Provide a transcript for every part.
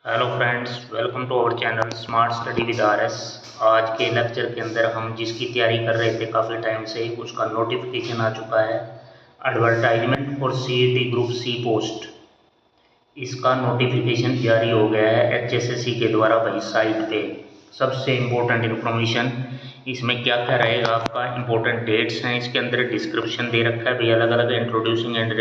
Hello friends, welcome to our channel smart study with RS. आज के lecture के अंदर हम जिसकी तैयारी कर रहे थे काफ़ी टाइम से, उसका नोटिफिकेशन आ चुका है। Advertisement for CET group C post, इसका नोटिफिकेशन जारी हो गया है एचएसएससी के द्वारा भाई साइट पे। सबसे इम्पोर्टेंट इन्फॉर्मेशन इसमें क्या क्या रहेगा, आपका इम्पोर्टेंट डेट्स हैं, इसके अंदर डिस्क्रिप्शन दे रखा है भाई, अलग अलग introducing and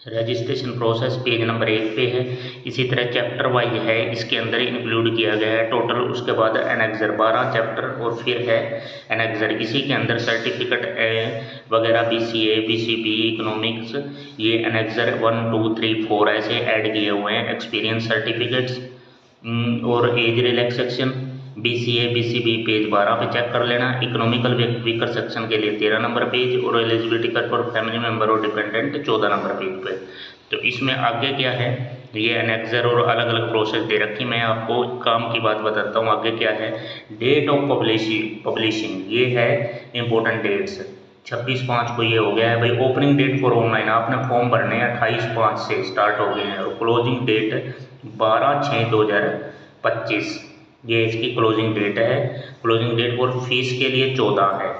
registration process page number 1 पे है। इसी तरह चैप्टर वाइज है, इसके अंदर इंक्लूड किया गया है टोटल। उसके बाद एनेक्सर 12 चैप्टर और फिर है एनेक्सर, इसी के अंदर सर्टिफिकेट वगैरह बीसीए, बीसीबी, इकोनॉमिक्स, ये एनेक्सर 1, 2, 3, 4 ऐसे ऐड किए हुए हैं। एक्सपीरियंस सर्टिफिकेट्स और age relaxation BCA, BCB page 12 पे चेक कर लेना। इकोनॉमिकल वीकर सेक्शन के लिए 13 नंबर पेज और eligibility cut for family member और डिपेंडेंट 14 नंबर पेज पे। तो इसमें आगे क्या है, ये एनेक्सर और अलग अलग प्रोसेस दे रखी। मैं आपको काम की बात बताता हूँ। आगे क्या है, डेट ऑफ पब्लिशिंग ये है इंपॉर्टेंट डेट्स। 26/5 को ये हो गया है भाई। ओपनिंग डेट फॉर ऑनलाइन, आपने फॉर्म भरने हैं 28/5 से स्टार्ट हो गए हैं, और क्लोजिंग डेट 12/6/2025 ये इसकी क्लोजिंग डेट है। क्लोजिंग डेट फॉर फीस के लिए 14 है।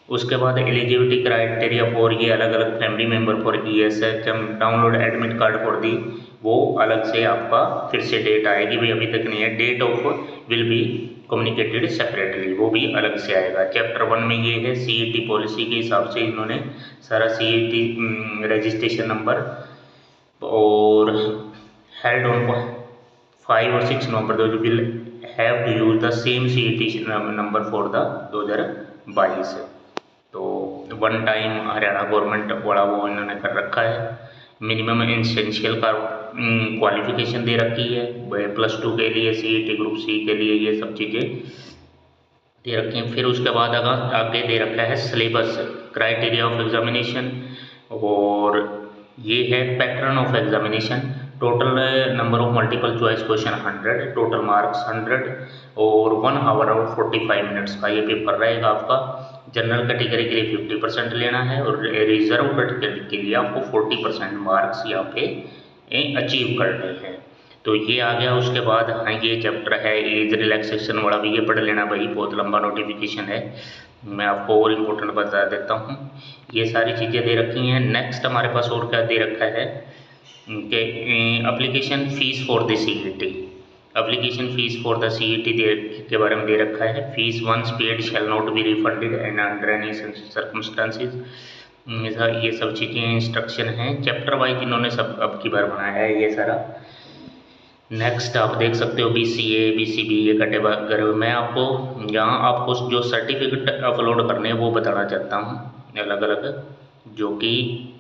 उसके बाद एलिजिबिलिटी क्राइटेरिया फॉर ये अलग अलग family member for ESHM download admit card for the, वो अलग से आपका फिर से डेट आएगी भाई, अभी तक नहीं है। Date of will be communicated separately, वो भी अलग से आएगा। चैप्टर 1 में ये है CET पॉलिसी के हिसाब से इन्होंने सारा CET रजिस्ट्रेशन नंबर और हेल्ड ऑन 5 और 6 नवंबर 2000 have to use the same CET number for the 2022। तो वन टाइम हरियाणा गवर्नमेंट वाला वो इन्होंने कर रखा है। मिनिमम एसेंशियल का क्वालिफिकेशन दे रखी है +2 के लिए, CET ग्रुप सी के लिए ये सब चीज़ें दे रखी हैं। फिर उसके बाद आगे दे रखा है सिलेबस, क्राइटेरिया ऑफ एग्जामिनेशन, और ये है pattern of examination. Total number of multiple choice question 100, total marks 100 और 1 आवर और 45 मिनट्स का ये पेपर रहेगा आपका। जनरल कैटेगरी के लिए 50% लेना है और रिजर्व कैटेगरी के लिए आपको 40% मार्क्स यहाँ पे अचीव करने हैं। तो ये आ गया। उसके बाद हाँ, ये चैप्टर है एज रिलैक्सेशन वाला भी, ये पढ़ लेना भाई, बहुत लंबा नोटिफिकेशन है। मैं आपको और इम्पोर्टेंट बता देता हूँ। ये सारी चीज़ें दे रखी हैं। नेक्स्ट हमारे पास और क्या दे रखा है कि application fees for the CET, application fees for the CET के बारे में दे रखा है। Fees once paid shall not be refunded and under any circumstances, ये सब चीज़ें इंस्ट्रक्शन हैं। चैप्टर वाइज इन्होंने सब अब की बार बनाया है ये सारा। नेक्स्ट आप देख सकते हो BCA, BCB ये कैटेगरी। मैं आपको यहाँ आपको जो सर्टिफिकेट अपलोड करने हैं वो बताना चाहता हूँ अलग अलग, जो कि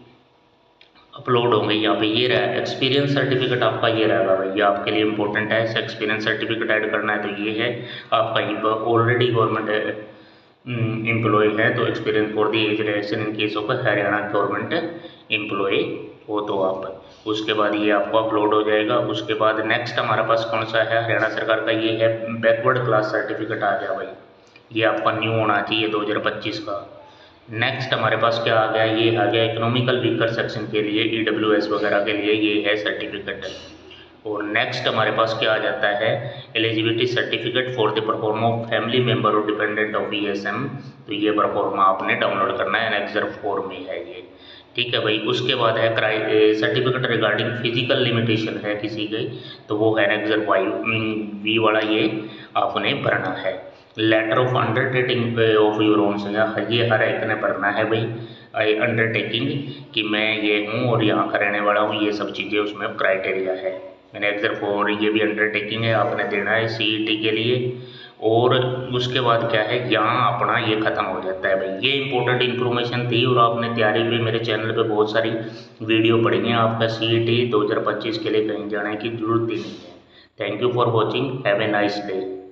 अपलोड होंगे यहाँ पे। ये रहा एक्सपीरियंस सर्टिफिकेट आपका, ये रहेगा भाई, ये आपके लिए इंपॉर्टेंट है। एक्सपीरियंस सर्टिफिकेट ऐड करना है तो ये है आपका। ऑलरेडी गवर्नमेंट एम्प्लॉय है तो experience for the age relaxation in case of Haryana government employ हो तो आप, उसके बाद ये आपको अपलोड हो जाएगा। उसके बाद नेक्स्ट हमारे पास कौन सा है हरियाणा सरकार का, ये है बैकवर्ड क्लास सर्टिफिकेट आ गया भाई, ये आपका न्यू होना चाहिए 2025 का। नेक्स्ट हमारे पास क्या आ गया, ये आ गया इकोनॉमिकल वीकर सेक्शन के लिए, EWS वगैरह के लिए ये है सर्टिफिकेट। और नेक्स्ट हमारे पास क्या आ जाता है, eligibility certificate for the pro forma of family member और डिपेंडेंट ऑफ ESM। तो ये परफॉर्मा आपने डाउनलोड करना है, एनेक्सर 4 में है ये, ठीक है भाई। उसके बाद है सर्टिफिकेट रिगार्डिंग फिजिकल लिमिटेशन है किसी की, तो वो है एनेक्सर V वाला, ये आपने भरना है। Letter of undertaking of your own से, ये हर एक ने भरना है भाई, अंडरटेकिंग कि मैं ये हूँ और यहाँ का रहने वाला हूँ, ये सब चीज़ें उसमें क्राइटेरिया है। मैंने एनेक्सर 4 ये भी अंडरटेकिंग है, आपने देना है CET के लिए। और उसके बाद क्या है, यहाँ अपना ये ख़त्म हो जाता है भाई। ये इंपॉर्टेंट इन्फॉर्मेशन थी और आपने तैयारी भी मेरे चैनल पे बहुत सारी वीडियो पढ़ी है। आपका CET 2025 के लिए कहीं जाने की जरूरत ही नहीं है। Thank you for watching, have a nice day.